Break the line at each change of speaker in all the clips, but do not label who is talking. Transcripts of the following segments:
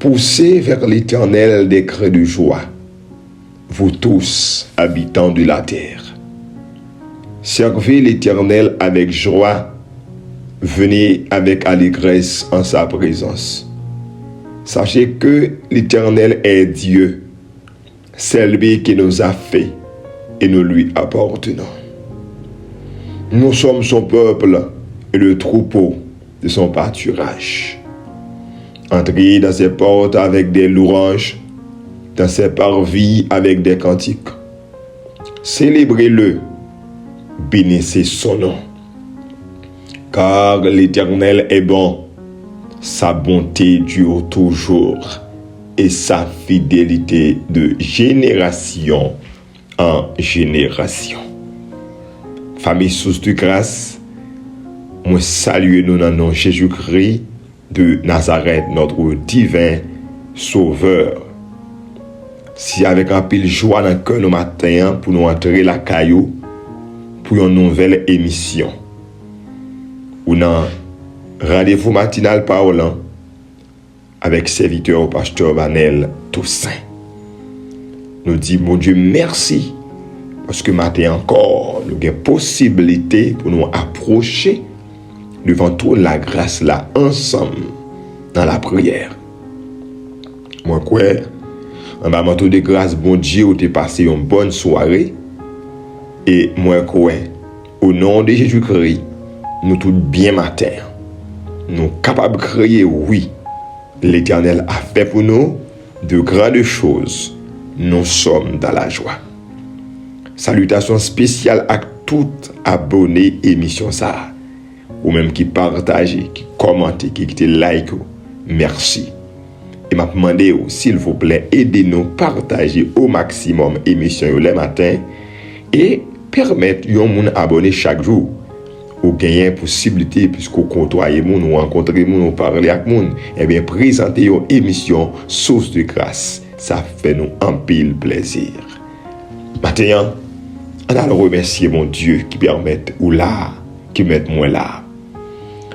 Poussez vers l'Éternel des cris de joie, vous tous, habitants de la terre. Servez l'Éternel avec joie, venez avec allégresse en sa présence. Sachez que l'Éternel est Dieu, c'est lui qui nous a fait et nous lui appartenons. Nous sommes son peuple et le troupeau de son pâturage. Entrez dans ses portes avec des louanges, dans ses parvis avec des cantiques. Célébrez-le, bénissez son nom. Car l'Éternel est bon, sa bonté dure toujours et sa fidélité de génération en génération. Famille source de grâce, moi salue nous dans le nom de Jésus-Christ de Nazareth, notre divin sauveur. Si avec un pile joie dans le cœur nous matin pour nous entrer la caillou pour une nouvelle émission. Ou dans rendez-vous matinal parlant avec serviteur pasteur Vanel Toussaint. Nous disons, mon Dieu, merci. Parce que matin encore, nous avons possibilité pour nous approcher devant toute la grâce là, ensemble, dans la prière. Moi, quoi, en bas manteau de grâce, bon Dieu, vous avez passé une bonne soirée. Et moi, quoi, au nom de Jésus-Christ, nous tous bien matin, nous capables de crier oui. L'Éternel a fait pour nous de grandes choses. Nous sommes dans la joie. Salutations spéciales à tout abonné émission ça. Ou même qui partage, qui commente, qui like. Merci. Et m'a demandé s'il vous plaît, aidez-nous à partager au maximum émission le matin et permettre yon moun abonner chaque jour. Ou gagner possibilité puisque vous côtoyez moun, ou rencontrez moun, ou parlez avec moun, et bien présenter une émission source de grâce. Ça fait nous un pile plaisir. Maintenant, on a le remercier mon Dieu qui permet ou là, qui met moi là.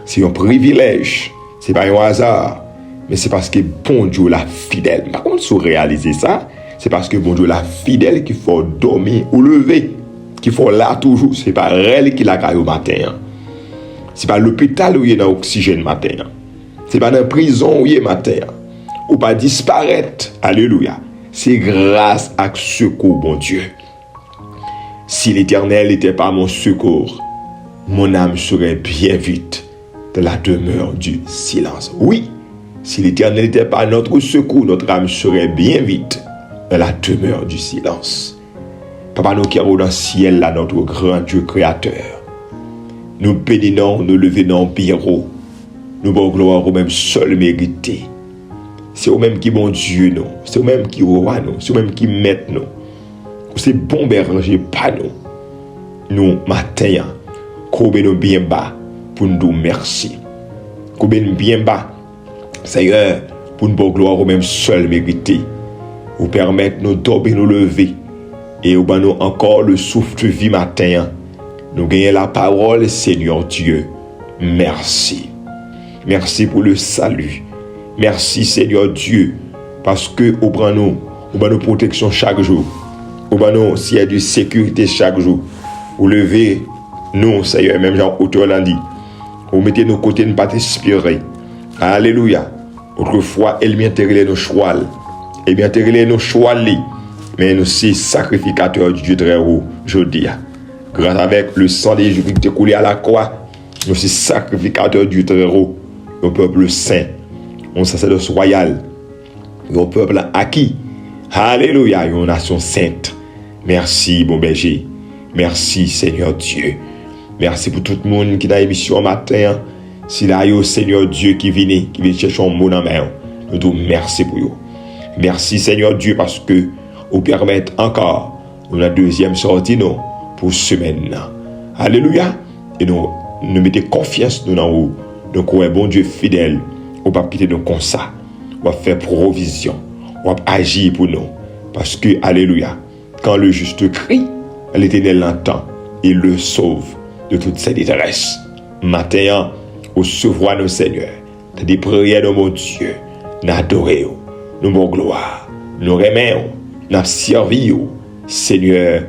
C'est un privilège, c'est pas un hasard, mais c'est parce que bon Dieu l'a fidèle. Par contre, si vous réalisez ça, c'est parce que bon Dieu l'a fidèle qu'il faut dormir ou lever. Qu'il faut là toujours, c'est pas elle qui l'a caillé au matin. C'est pas l'hôpital où il y a dans l'oxygène matin. C'est pas dans la prison où il y a matin. Ou pas disparaître. Alléluia. C'est grâce à secours, bon Dieu. Si l'Éternel n'était pas mon secours, mon âme serait bien vite dans la demeure du silence. Oui, si l'Éternel n'était pas notre secours, notre âme serait bien vite dans la demeure du silence. Papa, nous qui sommes dans le ciel, là, notre grand Dieu créateur. Nous bénissons, nous levons bureau. Nous bon gloire au même seul mérité. C'est au même qui bon Dieu, nous. C'est au même qui roi, nous. C'est au même qui maître, nous. C'est bon berger, pas nous. Nous, matin, combien nous bien bas pour nous dire merci. Combien nous bien bas, Seigneur, pour nous bon gloire au même seul mérité. Vous permettre nous dormir, nous lever. Et au nous encore le souffle de vie matin. Nous gagnons la parole, Seigneur Dieu. Merci. Merci pour le salut. Merci, Seigneur Dieu. Parce que au nous protection chaque jour. Au nous s'il y a de sécurité chaque jour. Vous levez nous, Seigneur, même Jean auteur l'a dit. Vous mettez nos côtés, nous pas inspirer. Alléluia. Autrefois, elle vient terrer nos choix. Elle vient terrer nos choix. Mais nous sommes sacrificateurs du Dieu très haut, je dis. Grâce avec le sang de Jésus qui est coulé à la croix, nous sommes sacrificateurs du Dieu très haut, le peuple saint, un sacerdoce royal, le peuple acquis. Alléluia, une nation sainte. Merci, bon berger. Merci, Seigneur Dieu. Merci pour tout le monde qui est dans l'émission matin. Si là, il Seigneur Dieu qui vient chercher un mot dans la main, nous disons merci pour vous. Merci, Seigneur Dieu, parce que vous permettez encore la deuxième sortie nous, pour semaine. Alléluia. Et nous mettons confiance nous dans vous. Donc, ouais, bon Dieu fidèle, on va quitter nous comme ça. On va faire provision. On va agir pour nous. Parce que, alléluia, quand le juste crie, l'Éternel l'entend et le sauve de toute sa détresse. Matin, au recevoir nos Seigneurs, des prières de mon Dieu, n'adorez-vous. nous bon gloire, nous remercions, nous servons, Seigneur,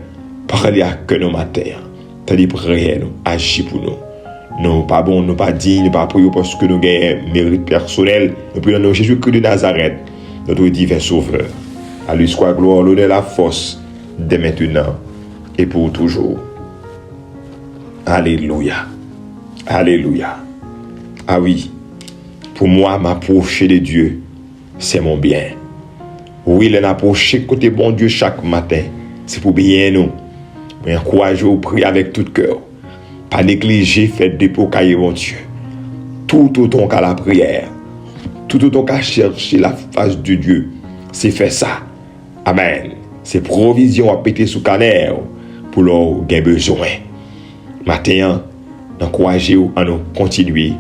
parlez à que nos matins, t'as des prières, nous, agis pour nous. Nous pas bon, nous pas dignes, nous pas prions parce que nous gagnons mérite personnel. Nous prions dans Jésus-Christ de Nazareth, notre divin sauveur. À lui soit gloire, l'honneur, la force, dès maintenant et pour toujours. Alléluia. Alléluia. Ah oui, pour moi, m'approcher de Dieu, c'est mon bien. Oui, l'approcher côté bon Dieu chaque matin, c'est pour bien nous. Mais encourager au prier avec tout cœur. Pas négliger, faire dépôt cahier mon Dieu. Tout autant qu'à la prière, tout autant qu'à chercher la face de Dieu, c'est faire ça. Amen. C'est provision à péter sous canner pour leur gain besoin. Matin, encouragez-vous à nous continuer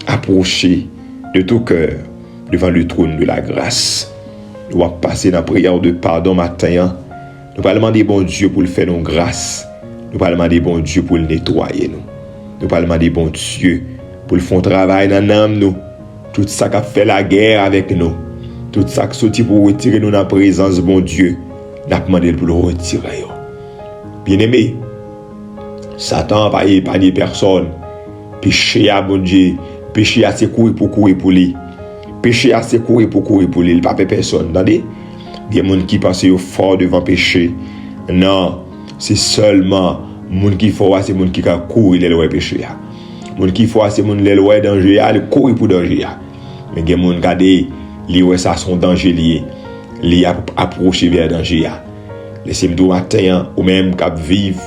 à approcher de tout cœur devant le trône de la grâce. Nous allons passer dans la prière de pardon matin. Nous allons demander bon Dieu pour le faire nos grâces. Nous allons demander bon Dieu pour le nettoyer nous. Nous allons demander bon Dieu pour le faire travail dans l'âme nous. Tout ça qui a fait la guerre avec nous. Tout ça qui sorti pour retirer nous dans la présence bon Dieu. Nous allons demander pour le retirer. Bien-aimé, Satan n'a pas épargné personne. Péché à bon Dieu. Péché à ses courir pour lui. Péché à ses courir pour lui. Il n'y a pas personne. Attendez? Il y a des gens qui pensent fort devant péché. Non, c'est seulement les gens qui font, c'est les gens qui courent les lois péché. Les gens qui font, c'est les gens qui lois danger, ils courent pour danger. Mais il y a des gens qui ont ça son danger lié. Ils approchent vers danger. Laissez-moi dire matin, ou même qui vivent,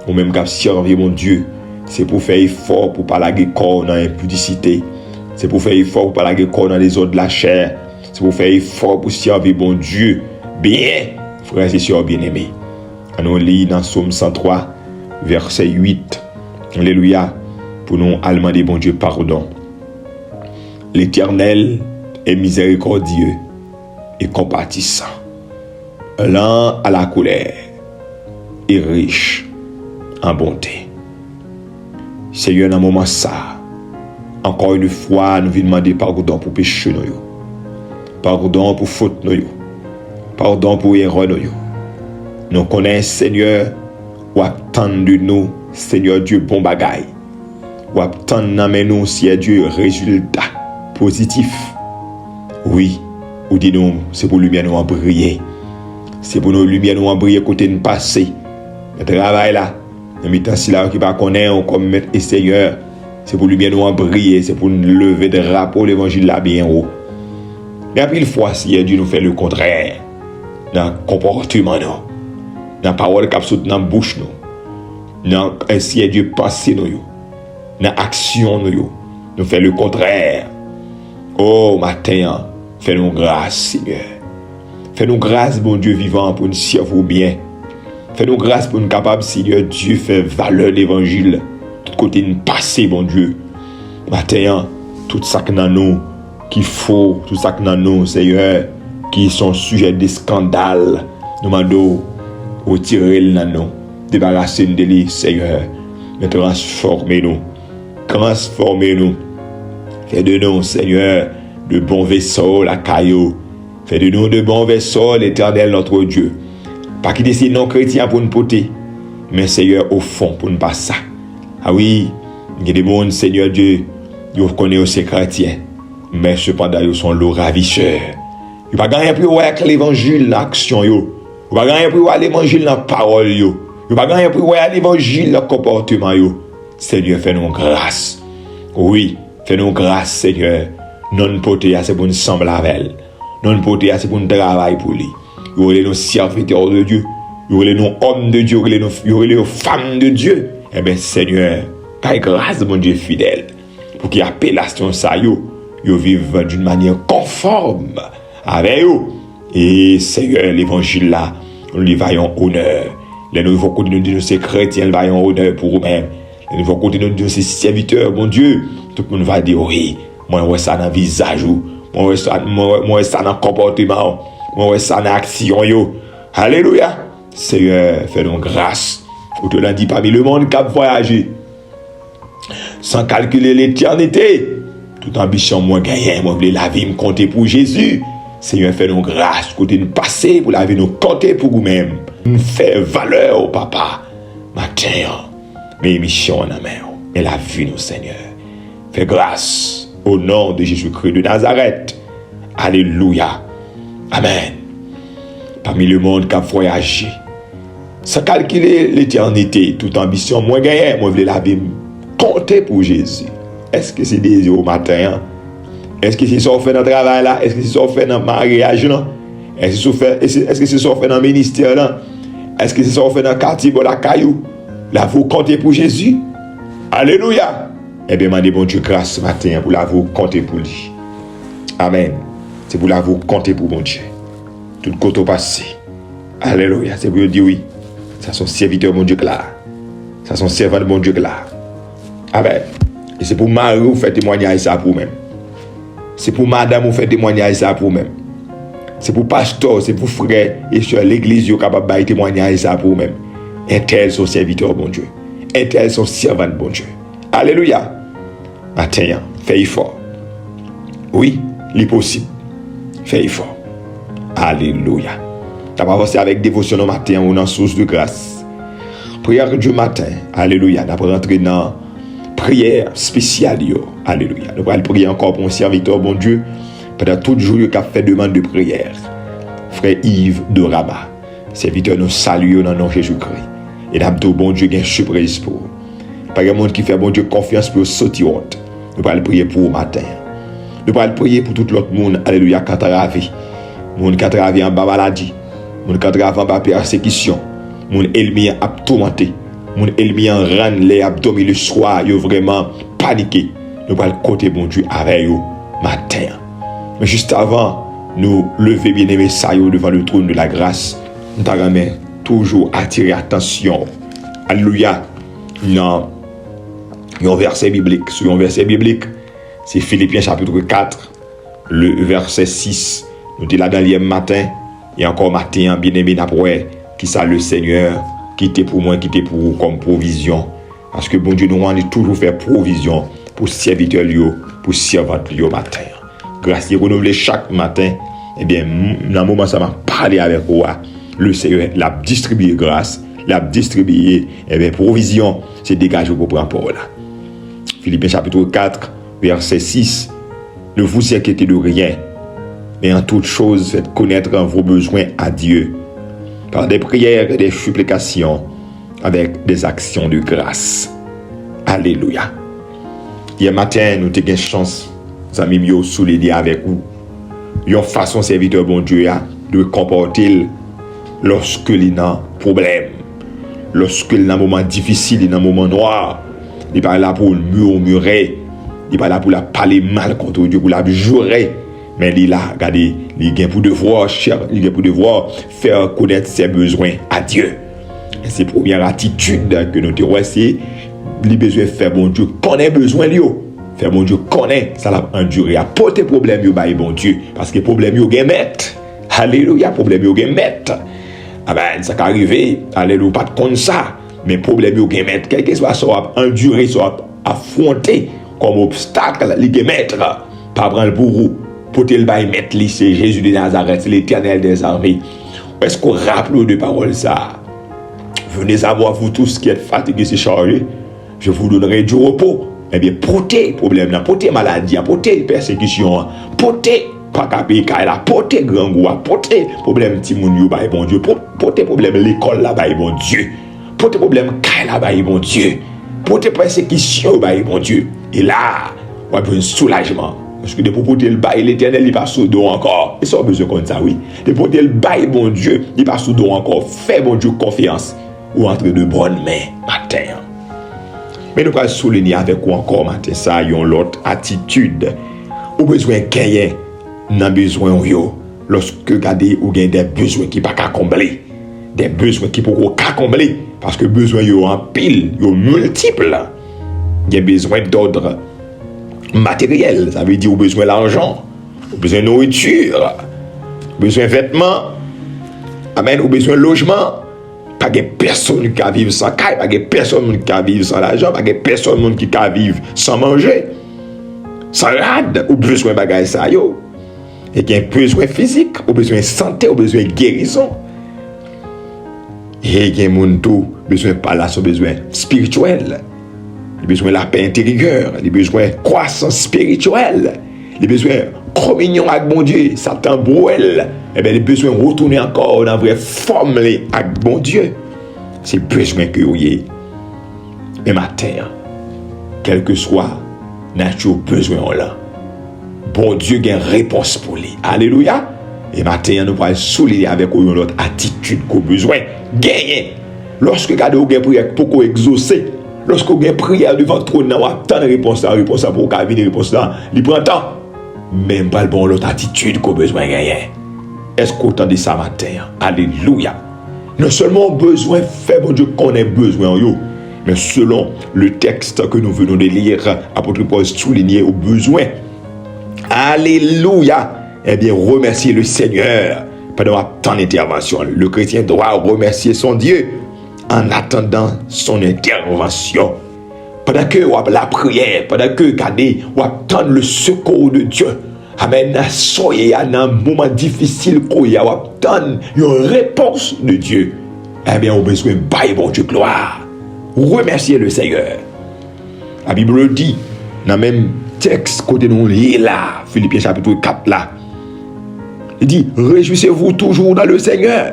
ou même qui servent mon Dieu, c'est pour faire effort pour ne pas laguer corps dans l'impudicité. C'est pour faire effort pour ne pas laguer corps dans les autres de la chair. C'est pour faire effort pour servir bon Dieu. Bien, frères et sœurs bien-aimés. On lit dans Psaume 103, verset 8. Alléluia. Pour nous demander bon Dieu pardon. L'Éternel est miséricordieux et compatissant, lent à la colère et riche en bonté. Seigneur, dans un moment ça, encore une fois, nous venons demander pardon pour péché nous. Pardon pour faute nous. Pardon pour erreur nous. Nous connaissons, Seigneur, ou attendre de nous, Seigneur Dieu, bon bagaille. Ou attendre de nous, Seigneur Dieu, résultat positif. Oui, ou dis-nous, c'est pour lumière nous en briller. C'est pour nous lumière nous en briller côté de passé. Le travail là, nous mettons si là qui pas connaître comme maître et Seigneur, c'est pour lumière nous en briller, c'est pour nous lever de drapeau l'évangile là bien haut. Mais puis une fois, Seigneur Dieu nous fait le contraire. Dans le comportement, dans la parole qui saute dans la bouche, dans Seigneur Dieu passé, dans l'action, nous fait le contraire. Oh, matin, fais-nous grâce, Seigneur. Fais-nous grâce, bon Dieu vivant, pour nous servir bien. Fais-nous grâce pour nous capables, Seigneur Dieu, faire valeur l'évangile. Tout côté de passé, bon Dieu. Matin, tout ça que dans nous, qu'il faut, tout ça que dans nous, Seigneur, qui sont sujets de scandales, nous demandons retirer le nous, débarrasser de lui, Seigneur, mais transformez-nous. Transformez-nous. Fais de nous, Seigneur, de bons vaisseaux, la caillou. Fais de nous de bons vaisseaux, l'Éternel, notre Dieu. Pas quitter ces non-chrétiens pour nous porter, mais Seigneur, au fond, pour nous passer ça. Ah oui, il y a des gens, Seigneur Dieu, ils connaissent ces chrétiens, mais cependant, ils sont le ravisseur. Ils ne peuvent pas gagner pour avec l'évangile, l'action. Ils ne peuvent pas gagner pour l'évangile, la parole. Ils ne peuvent pas gagner pour l'évangile, le comportement. Seigneur, fais-nous grâce. Oui, fais-nous grâce, Seigneur. Non porter assez pour nous sembler avec elle. Non porter assez pour nous travailler pour lui. Ils voulaient nous serviteurs de Dieu. Ils voulaient nous hommes de Dieu. Ils voulaient nous femmes de Dieu. Eh bien, Seigneur, qu'aille grâce, mon Dieu fidèle, pour qu'il appellation ça, ils vivent d'une manière conforme avec eux. Et Seigneur, l'évangile là, nous lui vaillons honneur. Les nouveaux continuent de dire ces chrétiens, vaillons honneur pour eux-mêmes. Les nouveaux continuent de dire ces serviteurs, mon Dieu, tout le monde va dire oui. Moi, je vois ça dans le visage, moi, je vois ça dans le comportement, moi, je vois ça dans l'action. Alléluia. Seigneur, fais-nous grâce. Ou te l'a dit parmi le monde qui a voyagé, sans calculer l'éternité. Toute ambition, moi, gagner, moi, voulais la vie, me compter pour Jésus. Seigneur, fais-nous grâce, côté nous passer pour la vie, nous compter pour nous-mêmes. Nous faire valeur au papa. Matin, mes missions en main. Et la vie, nous, Seigneur. Fais grâce au nom de Jésus-Christ de Nazareth. Alléluia. Amen. Parmi le monde qui a voyagé, sans calculer l'éternité, toute ambition, moi, gagné, moi, je voulais la vie, compter pour Jésus. Est-ce que c'est des au matin? Est-ce que c'est ça qu'on fait dans le travail là? Est-ce que c'est ça qu'on fait dans le mariage là? Est-ce que c'est ça qu'on fait dans le ministère là? Est-ce que c'est ça qu'on fait dans le quartier de la caillou? Là, vous comptez pour Jésus? Alléluia! Eh bien, demandez bon Dieu grâce ce matin pour la vous compter pour lui. Amen. C'est pour la vous compter pour bon Dieu. Tout le côté passé. Alléluia. C'est pour dire oui. Ça son serviteur mon Dieu là. Ça son servant de mon Dieu là. Amen. Et c'est pour Marie vous faire témoignage ça pour même. C'est pour madame vous faire témoignage ça pour même. C'est pour pasteur, c'est pour frère et soeur l'église qui est capable de faire témoignage ça pour même. Et tel son serviteur mon Dieu. Et tel son servant mon Dieu. Alléluia. Matin, fais effort. Oui, c'est possible. Fais effort. Alléluia. Tu vas avancer avec dévotion au matin ou dans source de grâce. Prière du matin. Alléluia. Nous allons rentrer dans prière spéciale. Alléluia. Nous allons prier encore pour un serviteur, bon Dieu, pendant tout le jour qui a fait demande de prière. Frère Yves de Rabat. Serviteur, nous saluons dans le nom de Jésus-Christ. Et nous avons bon Dieu, une surprise pour vous. Pas de monde qui fait bon Dieu confiance pour sortir honte. Nous allons prier pour le matin. Nous allons prier pour tout l'autre monde. Alléluia. Qui a travaillé. Monde qui a travaillé en bas maladie. Monde qui a travaillé en bas persécution. Monde ennemi a tourmenté. Mon ennemi en ran les abdomen le soir, yo vraiment paniqué. Nous allons côté bon Dieu avec eux matin. Mais juste avant, nous lever bien aimé ça devant le trône de la grâce. Nous t'avons toujours attirer attention. Alléluia. Non. Il y a un verset biblique. Sur un verset biblique, c'est Philippiens chapitre 4, le verset 6. Nous sommes là dans le matin. Et encore matin, bien aimé, d'après, qui ça le Seigneur, qui était pour moi, qui était pour vous comme provision. Parce que bon Dieu, nous avons toujours fait provision pour serviteur, pour servante matin. Grâce à renouveler chaque matin, eh bien, dans le moment ça m'a parlé avec vous, le Seigneur l'a distribué grâce, l'a distribué, eh bien, provision, c'est dégagé pour prendre parole là. Philippiens chapitre 4, verset 6. Ne vous inquiétez de rien, mais en toute chose, faites connaître vos besoins à Dieu, par des prières et des supplications, avec des actions de grâce. Alléluia. Hier matin, nous avons une chance, amis mieux, souligner avec vous, une façon serviteur bon Dieu de comporter lorsque il y a un problème, lorsque il y a un moment difficile, il y a un moment noir. Il n'est pas là pour murmurer, il n'est pas là pour la parler mal contre Dieu, pour la jurer. Mais il est là, regardez, il a pour devoir faire connaître ses besoins à Dieu. Et c'est la première attitude que nous devons essayer. Il a besoin de faire bon Dieu, connaît besoin de faire bon Dieu, connaît, ça l'a enduré. Apporter problème, bon Dieu, parce que problème, il y a mettre. Alléluia, problème, il y a mettre. Ah ben, ça peut arriver, alléluia, pas de comme ça. Mais problème, il y a mettre. Quel que soit ça, endurer, soit affronter comme obstacle, il y a mettre. Pas prendre pour vous. Pour te le bail mettre, c'est Jésus de Nazareth, c'est l'Éternel des armées. Est-ce qu'on rappelle de paroles ça? Venez savoir, vous tous qui êtes fatigués, c'est chargé. Je vous donnerai du repos. Eh bien, portez problème, portez maladie, portez persécution, portez pas capé, portez grand goût, portez problème timoun, bon Dieu, portez problème l'école là, bon Dieu, portez problème là, bon Dieu, portez persécution, bon Dieu. Et là, on va un soulagement. Parce que de porter le bail, l'Éternel, il passe sous dos encore. Et ça, on a besoin comme ça, oui. De porter le bail, bon Dieu, il passe sous dos encore. Fais, bon Dieu, confiance. Ou entre de bonnes mains, matin. Mais nous allons souligner avec vous encore, matin, ça, y a l'autre attitude. Ou besoin gagner, n'a besoin, yo. Lorsque, regardez, ou gagne des besoins qui ne peuvent pas combler. Des besoins qui ne peuvent pas combler. Parce que besoin, yo en pile, yo multiple. Il y a besoin d'ordre matériel, ça veut dire au besoin d'argent, au besoin de nourriture, au besoin de vêtements, amen, au besoin de logement. Pas de personne qui vivre sans caille, pas de personne qui vivre sans l'argent, pas de personne qui vivre sans manger, sans rade, au besoin de bagaille ça yo. Il y a un besoin physique, un besoin de santé, un besoin de guérison. Et il y a un besoin de palais, un besoin spirituel. Les besoins de la paix intérieure, les besoins de croissance spirituelle, les besoins de communion avec mon Dieu, Satan brouille. Eh bien, les besoins de retourner encore dans la vraie forme avec mon Dieu. C'est besoin que vous ayez. Mais matin, quel que soit notre besoin là, bon Dieu a une réponse pour lui. Alléluia. Et matin, nous allons souligner avec notre attitude qu'on a besoin de gagner. Lorsque vous avez une prière pour exaucer, lorsque vous avez une prière devant le trône, vous avez une réponse à pour venir, réponse là, il prend temps. Même pas le bon l'autre attitude qu'on a besoin de gagner. Est-ce qu'on entend ça matin? Alléluia. Non seulement besoin fait, bon Dieu qu'on ait besoin, mais selon le texte que nous venons de lire, apôtre Paul souligné au besoin. Alléluia. Eh bien, remercier le Seigneur pendant tant d'intervention. Le chrétien doit remercier son Dieu en attendant son intervention. Pendant que la prière, pendant que vous attendez le secours de Dieu. Amen. Soyez dans un moment difficile où vous attendez une réponse de Dieu. Eh bien, vous avez besoin de bon Dieu gloire. Remerciez le Seigneur. La Bible dit, dans le même texte, côté nous lit là, Philippiens chapitre 4 là, il dit, réjouissez-vous toujours dans le Seigneur.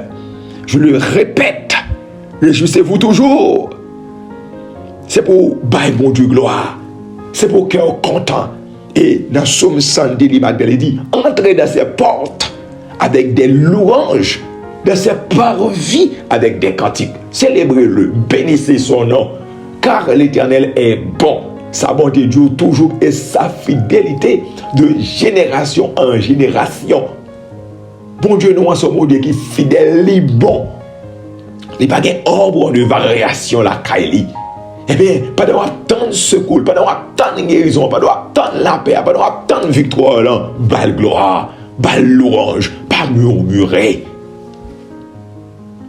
Je le répète, réjouissez-vous toujours. C'est pour bon Dieu gloire. C'est pour cœur content. Et dans Somme 110, il dit, entrez dans ses portes avec des louanges, dans ses parvis avec des cantiques. Célébrez-le, bénissez son nom, car l'Éternel est bon. Sa bonté dure toujours et sa fidélité de génération en génération. Bon Dieu, nous sommes Dieu qui est fidèle, il est bon. Il n'y a pas d'ombre de variation la Kaili. Eh bien, pas d'attendre secours, pas d'attendre guérison, pas d'attendre la paix, pas d'attendre victoire, là. Bal gloire, bal louange, pas murmurer.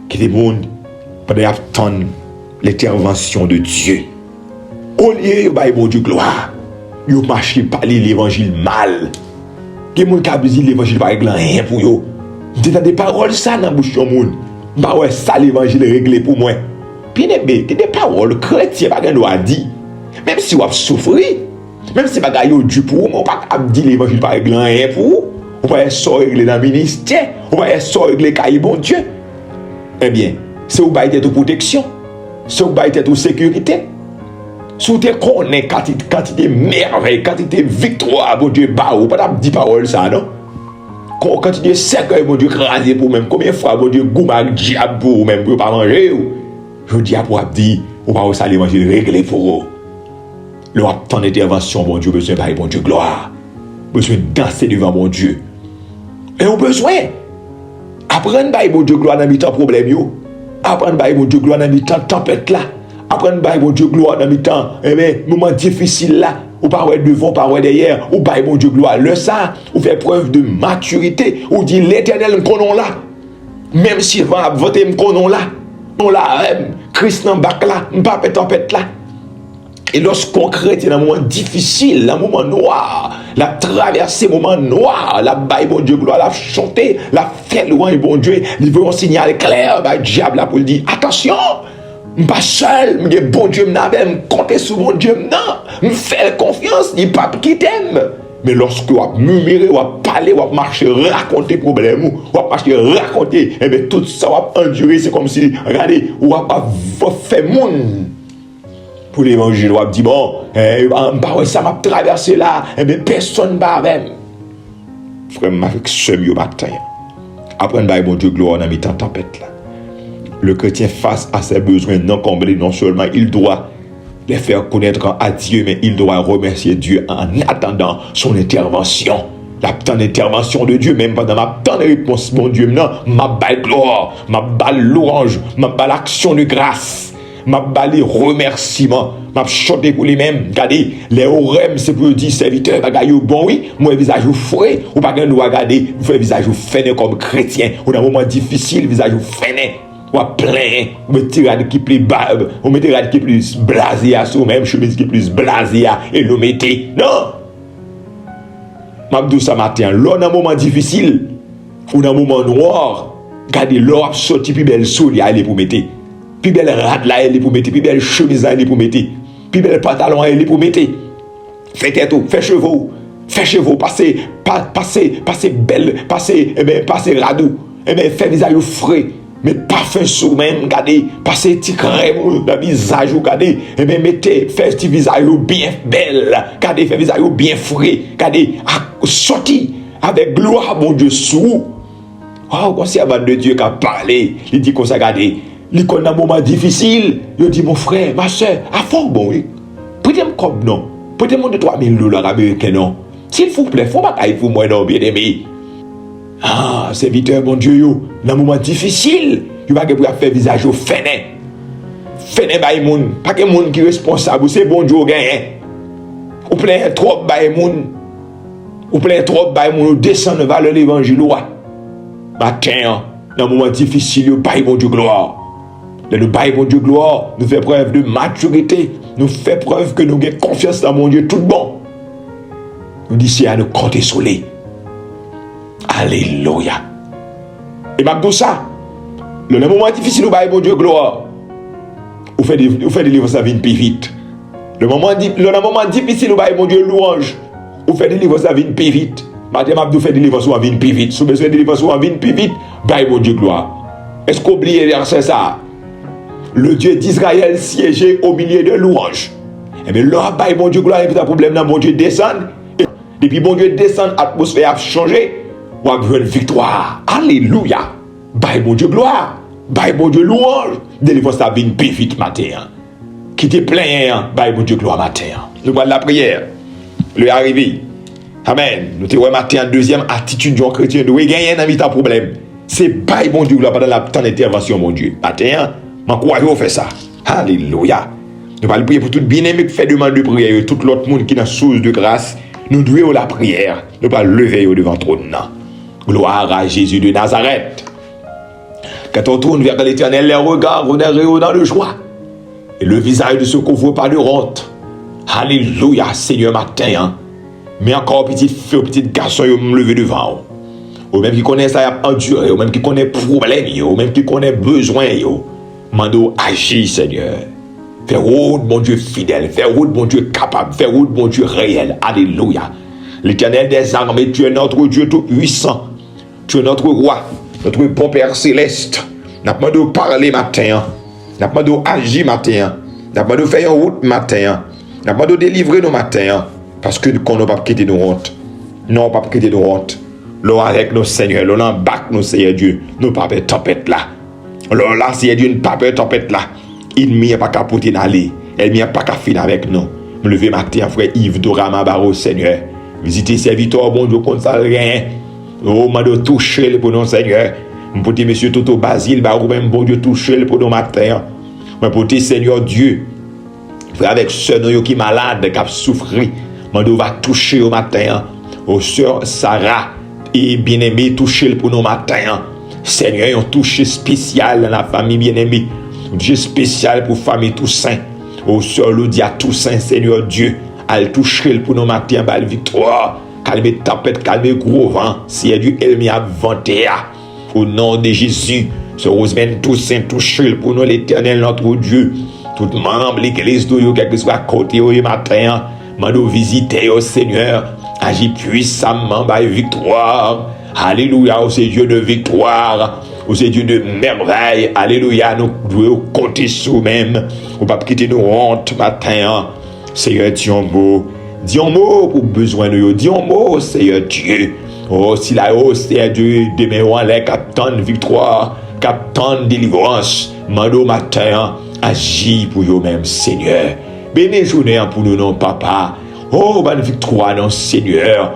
Qui des monde, pas d'attendre l'intervention de Dieu. Au lieu de bon Dieu gloire, vous marchez par l'évangile mal. Qui monde qui a besoin de l'évangile par rien pour vous. Vous avez des paroles ça dans la bouche de monde. Bah ouais, ça l'évangile est réglé pour moi. Puis des paroles chrétiennes pas doit dire. Même si vous avez souffert, même si vous avez du pour vous, vous pas dire l'évangile par rien pour vous. Vous pouvez être réglé dans le ministère, vous pouvez être réglé cahier bon Dieu. Eh bien, c'est vous avez de protection, c'est vous avez de sécurité. Si vous connaissez quantité merveille, quantité victoire, bon Dieu, bah vous pas dire paroles ça non. Quand tu dis cercueil, bon Dieu, crasé pour même, combien de fois, bon Dieu, goumak diable pour même, pour pas manger, je dis à pour dire, on va aussi aller manger réglé pour vous. Le temps d'intervention, bon Dieu, besoin de bon Dieu, gloire. Besoin de danser devant bon Dieu. Et on besoin, apprendre à bon Dieu, gloire dans le temps problème, apprendre à bon Dieu, gloire dans le temps tempête là. Apprendre à bon Dieu, gloire dans le temps, moment difficile là. Ou pas devant, pas derrière, ou pas bon Dieu gloire. Le ça, ou fait preuve de maturité, ou dit l'Éternel qu'on là. Même si va voter qu'on là, on là, Christ dans bac là, pas tempête là. Et lorsqu'on crée dans un moment difficile, un moment noir, la traversée moment noir, la baille bon Dieu gloire, la chanter, la fait loin bon Dieu, il veut un signal clair, bah diable là pour dire attention. Pas seul, mais bon Dieu m'avait compté sur mon Dieu non, me faire confiance, il pas qui t'aime. Mais lorsque vous murmurer, vous parler, vous marcher, raconter problème, vous marcher, raconter, et bien tout ça vous endurer, c'est comme si regardez, vous fait monde pour l'évangile, vous dit bon, ça m'a traversé là, et bien personne va même. Frère, avec ce mieux matin. Apprendre à bon Dieu gloire dans mes temps tempête là. Le chrétien face à ses besoins non comblés, non seulement il doit les faire connaître à Dieu, mais il doit remercier Dieu en attendant son intervention. La temps d'intervention de Dieu, même pendant ma temps de réponse, mon Dieu, non, ma balle gloire, ma balle louange, ma balle action de grâce, ma balle remerciement, ma chanter pour lui-même. Regardez, les orèmes, c'est pour dire serviteur, bagaille bon, oui, moi, visage frais, ou pas qu'un doit regarder, vous faites visage fainé comme chrétien, ou dans un moment difficile, visage fainé. Ou plein, ou mettez rad qui plus barbe, ou mettez rad qui plus blasé à soi, même chemise qui plus blasé à, et le mettez. Non! M'abdou ça matin, l'on a un moment difficile, ou dans un moment noir, regardez, l'on a sorti plus belle soulier à aller pour mettre, plus belle rade là, elle est pour mettre, plus belle chemise à aller pour mettre, plus belle pantalon à aller pour mettre. Faites tête, faites chevaux, passez belle, passez radou, faites visage frais. Mais parfum sur même, regardez, passez petit crème dans le visage, regardez, mettez, faites petit visage bien belle, regardez, faites visage bien frais, regardez, sorti avec gloire, mon Dieu, sous. Oh, quand c'est avant de Dieu qui a parlé, il dit qu'on s'est regardé, il connaît un moment difficile, il dit, mon frère, ma soeur, à fond, bon, oui, prêtez-moi comme non, prêtez-moi de $3,000 américains, non, s'il vous plaît, faut pas qu'il vous moi, non, bien aimé. Ah, serviteur, mon Dieu, dans un moment difficile, il va faire visage au fainé. Fainé, bah, moun. Pas que moun qui est responsable, c'est bon Dieu, gagne. Ou plein trop, bah, moun. Ou plein trop, bah, moun, descend vers l'évangile, matin, dans un moment difficile, bah, bon Dieu, gloire. Dans le bail, bon Dieu, gloire, nous fait preuve de maturité, nous fait preuve que nous avons confiance dans mon Dieu, tout bon. Nous disons à nous compter sur lui. Alléluia. Et m'a dit ça. Le moment difficile, bon Dieu, gloire. Vous faites des livres, ça vient plus vite. Le moment difficile, bon Dieu, louange. Vous faites des livres, ça vient plus vite. Maintenant, vous faites des livres, ça vient plus vite. Si vous besoin des livres, ça vient plus vite, bon Dieu, gloire. Est-ce qu'on oublie verset ça? Le Dieu d'Israël siégeait au milieu de louanges. Et bien là, bon Dieu, gloire, il y a un problème dans bon Dieu descend. Et puis bon Dieu descend, l'atmosphère a changé. Ou a une victoire. Alléluia. Bye bon Dieu gloire. Bye bon Dieu louange. Délivrance ta vie plus vite matin. Qui te plaint. Bye bon Dieu gloire matin. Nous voyons la prière. Le arrivé. Amen. Nous te voyons matin deuxième attitude d'un chrétien de gagner un ta problème. C'est bye bon Dieu gloire pendant la temps d'intervention mon Dieu. Matin, m'en crois qu'on fait ça. Alléluia. Nous allons prier pour tout bien-aimé qui fait demande de prière. Tout l'autre monde qui est dans source de grâce. Nous devons la prière. Nous allons lever devant le trône. Gloire à Jésus de Nazareth. Quand on tourne vers l'Éternel, les regards honorés dans le joie. Et le visage de ceux qu'on voit pas de honte. Alléluia, Seigneur, matin. Mais encore petit feu, petit garçon, ils me lever devant. Ou même qui connaît ça, il a enduré. Ou même qui connaît problème, ou même qui connaît besoin. Mando, agis, Seigneur. Fais route, mon Dieu fidèle. Fais route, mon Dieu capable. Fais route, mon Dieu réel. Alléluia. L'Éternel des armées, tu es notre Dieu tout-puissant. Tu es notre roi, notre bon Père céleste. N'a pas de parler matin. N'a pas de agir matin. N'a pas de faire une route matin. N'a pas de délivrer nos matins. Parce que qu'on n'a pas quitté nos hontes. Non, pas quitter nos hontes. L'on avec nos seigneurs. L'on embarque nos seigneurs Dieu. Nous pas peur tempête là. L'on là, Seigneur Dieu, nous pas peur tempête là. Il n'y a pas qu'à porter d'aller. Elle n'y a pas qu'à finir avec nous. Me lever matin, frère Yves Dorama Baro, Seigneur. Visiter serviteur, bon Dieu, qu'on ne sait rien. Oh, m'a de toucher pour nous, Seigneur. M'pote monsieur Toto Basile, bah, ou même bon Dieu, toucher pour nous matin. M'pote Seigneur Dieu. Frère avec soeur qui malade, qui a souffert. M'a de va toucher au matin. Oh, sœur Sarah, et bien-aimé, toucher pour nous matin. Seigneur, un toucher spécial dans la famille bien-aimée. Un toucher spécial pour famille Toussaint. Oh, sœur Loudia Toussaint, Seigneur Dieu. Elle toucher pour nos matins, belle victoire. Calmer tempête, calmer gros vent. Si Dieu, elle m'y a vanté. Au nom de Jésus, ce Rosemène Toussaint toucher pour nous l'Éternel, notre Dieu. Tout membre, l'église de Dieu, quel que soit à côté, au matin, mando visiter au Seigneur. Agis puissamment, belle victoire. Alléluia, c'est Dieu de victoire. C'est Dieu de merveille. Alléluia, nous devons compter sur nous-mêmes. Ou pas quitter nos hontes matin. Seigneur, dis un mot pour besoin de nous. Dis un mot, Seigneur Dieu. Oh, si la hausse, Seigneur Dieu, demain, on les captant victoire, captant délivrance. Mando matin, agis pour eux-mêmes, Seigneur. Bénis journée pour nous, non, papa. Oh, bonne victoire, non, Seigneur.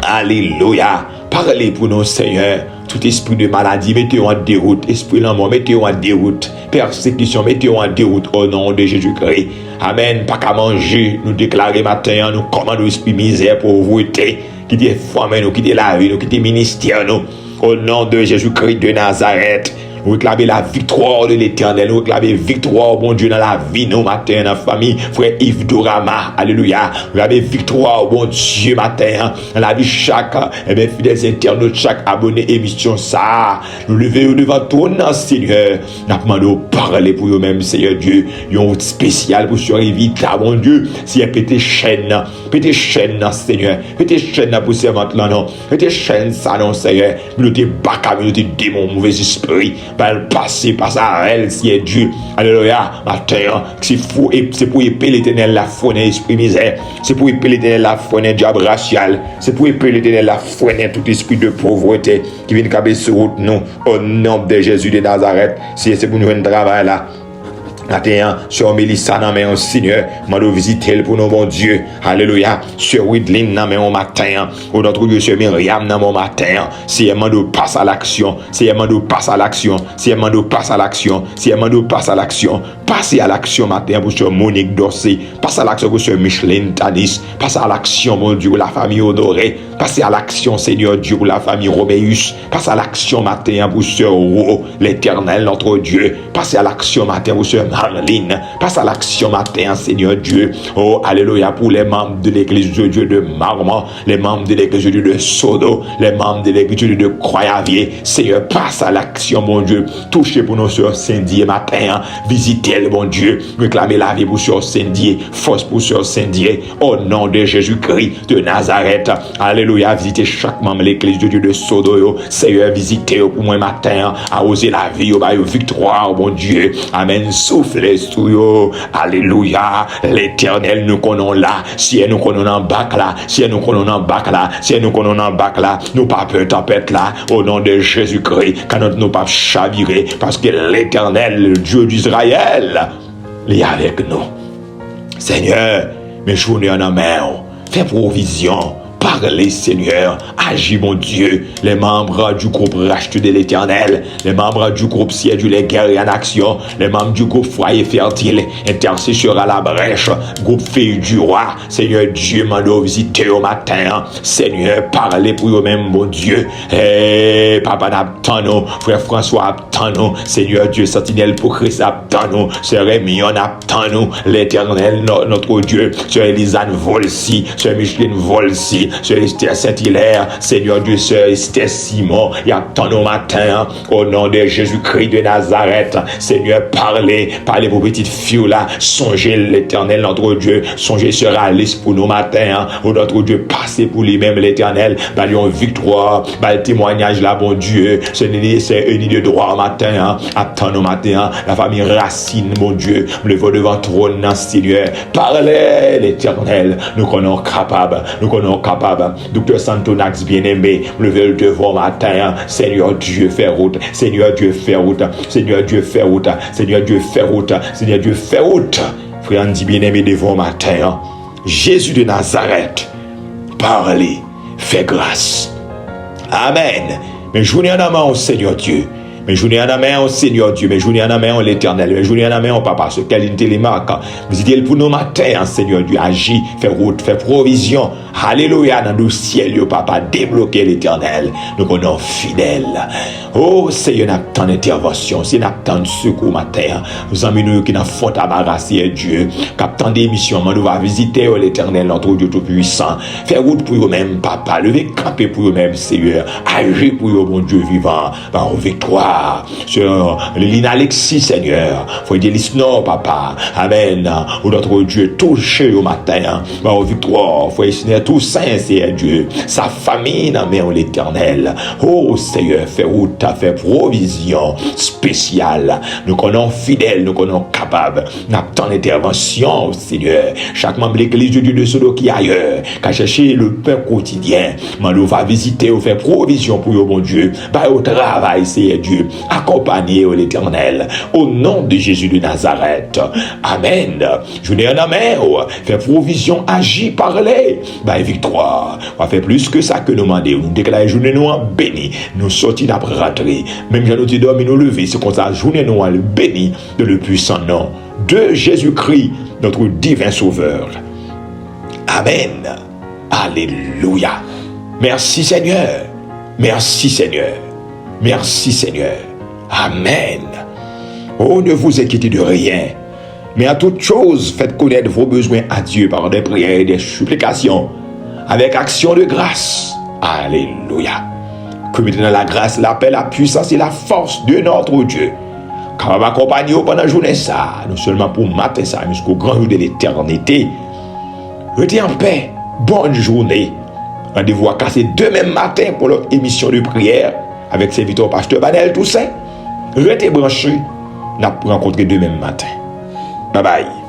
Alléluia. Parlez pour nous, Seigneur. Tout esprit de maladie, mettez-vous en déroute. Esprit de mort, mettez-vous en déroute. Persécution, mettez-vous en déroute au nom de Jésus-Christ. Amen. Pas qu'à manger, nous déclarer matin, nous commandons l'esprit misère, pauvreté, qui dit famille, nous, qui dit la vie, nous, qui dit ministère, nous. Au nom de Jésus-Christ de Nazareth. Nous réclamons la victoire de l'Éternel. Nous réclamons victoire, bon Dieu, dans la vie, nos matins, dans la famille. Frère Yves Dorama, alléluia. Nous réclamons victoire, bon Dieu, matin, dans la vie chaque, fidèles internautes, chaque abonné émission, ça. Nous levons devant toi, Seigneur. Nous demandons de parler pour eux-mêmes, Seigneur Dieu. Ils ont un spécial pour survivre, mon Dieu. Si elle pété chaîne, Seigneur. Pété chaîne pour servante là, non. Pété chaîne, ça, non, Seigneur. Nous te baka, nous te démons, mauvais esprit. Par passer, par ça, elle, Seigneur Dieu. Alléluia. Matin, c'est fou, et c'est pour épée l'Éternel, la foi esprit misère. C'est pour épée l'Éternel, la foi diable racial. C'est pour épée l'Éternel, la foi tout esprit de pauvreté qui vient caber sur route, nous, au nom de Jésus de Nazareth. Si c'est pour nous un travail là. Matin, sur Mélissa, non, mais Seigneur, m'a visiter pour nous, mon Dieu. Alléluia. Sur Widlin, non, mais matin. Au notre Dieu, sur Myriam, non, mon matin. Si elle m'a passe à l'action. Si elle m'a passe à l'action. Si elle m'a passe à l'action. Si elle m'a passe à l'action. Passez à l'action, matin, pour sur Monique Dorsey. Passez à l'action pour sur Micheline Tanis. Passez à l'action, mon Dieu, pour la famille Honoré. Passez à l'action, Seigneur Dieu, pour la famille Robéus. Passez à l'action, matin, pour sur Ro, l'Éternel, notre Dieu. Passez à l'action, matin, pour sur Marlene, passe à l'action matin, Seigneur Dieu. Oh, alléluia, pour les membres de l'église de Dieu de Marmont, les membres de l'église de Dieu de Sodo, les membres de l'église de Dieu de Croyavier. Seigneur, passe à l'action, mon Dieu. Touchez pour nos soeurs Cindy matin, visitez-le, mon Dieu. Réclamez la vie pour soeur Cindy, force pour soeur Cindy. Au nom de Jésus-Christ de Nazareth. Alléluia, visitez chaque membre de l'église de Dieu de Sodo. Seigneur, visitez pour moi matin, à oser la vie, au bail victoire, mon Dieu. Amen. Soufflez sur eux. Alléluia. L'Éternel nous connaissons là. Si nous connaissons en bac là. Si nous connaissons en bac là. Si nous connaissons en bac là. Nous pas peur tempête là. Au nom de Jésus-Christ. Quand nous pas chavirer. Parce que l'Éternel, le Dieu d'Israël, il est avec nous. Seigneur, mes journées en main. Fais provision. Parlez, Seigneur, agis, mon Dieu. Les membres du groupe racheté de l'Éternel, les membres du groupe Ciel du les guerriers en action, les membres du groupe Foyer Fertile, intercesseur à la brèche, groupe Fille du Roi, Seigneur Dieu, m'a visité au matin. Seigneur, parlez pour eux-mêmes, mon Dieu. Papa n'abtano, frère François abtano, Seigneur Dieu, sentinelle pour Christ abtano, Sœur Rémion abtano, l'Éternel, notre Dieu, Sœur Elisane Volsi, Sœur Micheline Volsi, Sœur Esther Saint-Hilaire, Seigneur Dieu, Sœur Esther Simon, il y a tant au matin, au nom de Jésus-Christ de Nazareth, Seigneur, parlez vos petites filles là, songez l'Éternel, notre Dieu, songez Sœur Alice pour nos matins, oh notre Dieu, passez pour lui-même l'Éternel, balions victoire, le témoignage là, bon Dieu, c'est une de droit au matin, attends au matin, la famille Racine, mon Dieu, le vol devant trône, Seigneur, parlez l'Éternel, nous connaissons capable, Docteur Santonax bien-aimé, levez le devant matin, Seigneur Dieu, fais route, Seigneur Dieu, fais route, Seigneur Dieu, fais route, Seigneur Dieu, fais route, Seigneur Dieu, fais route. Frère Andy bien-aimé devant matin, Jésus de Nazareth, parlez, fais grâce. Amen. Mais journée en main au Seigneur Dieu. Mais journée en main au Seigneur Dieu, mais journée en main au l'Éternel, mais journée en main au Papa, ce qu'elle est les marques. Visitez pour nos matins, Seigneur Dieu, agis, fais route, fais provision. Alléluia, dans le ciel, Papa, débloquez l'Éternel. Nous connaissons fidèles. Oh, Seigneur, n'a tant d'intervention, c'est n'a tant de secours matin. Nous amis nous qui n'a font embarrasser Dieu, cap tant d'émissions, nous va visiter l'Éternel, notre Dieu tout-puissant. Fais route pour eux-mêmes, Papa, levez camper pour eux-mêmes, Seigneur. Agis pour eux, mon Dieu vivant, par victoire. Sur Lina Alexis, Seigneur. Faut dire l'isno, Papa. Amen. Où notre Dieu touché au matin. Par victoire. Faut essayer tout saint, Seigneur Dieu. Sa famille, dans main l'Éternel. Oh, Seigneur, fais route, fais provision spéciale. Nous connaissons fidèles, nous connaissons capables. Nous avons tant d'intervention, Seigneur. Chaque membre de l'église de Dieu de Sodo qui est ailleurs, qui a cherché le pain quotidien. Nous va visiter, ou faire provision pour eux, bon Dieu. Bah, au travail, Seigneur Dieu. Accompagné au l'Éternel, au nom de Jésus de Nazareth. Amen. Je n'ai un amen. Fais provision, agis, parlez. Bah, victoire. On va faire plus que ça que nous demander. Nous déclarons journée nous en béni. Nous sortis d'après rentrer. Même quand nous te dormi, nous lever. C'est comme ça, journée nous en béni de le puissant nom de Jésus-Christ, notre divin sauveur. Amen. Alléluia. Merci Seigneur. Merci Seigneur. Merci Seigneur. Amen. Oh, ne vous inquiétez de rien, mais à toute chose, faites connaître vos besoins à Dieu par des prières et des supplications, avec action de grâce. Alléluia. Que maintenant la grâce, la paix, la puissance et la force de notre Dieu, car va m'accompagner pendant la journée ça, non seulement pour matin ça, mais jusqu'au grand jour de l'éternité. Restez en paix. Bonne journée. Rendez-vous à casser demain matin pour notre émission de prière avec serviteur pasteur Banel Toussaint. Restez branchés. Nous allons rencontrer demain matin. Bye bye.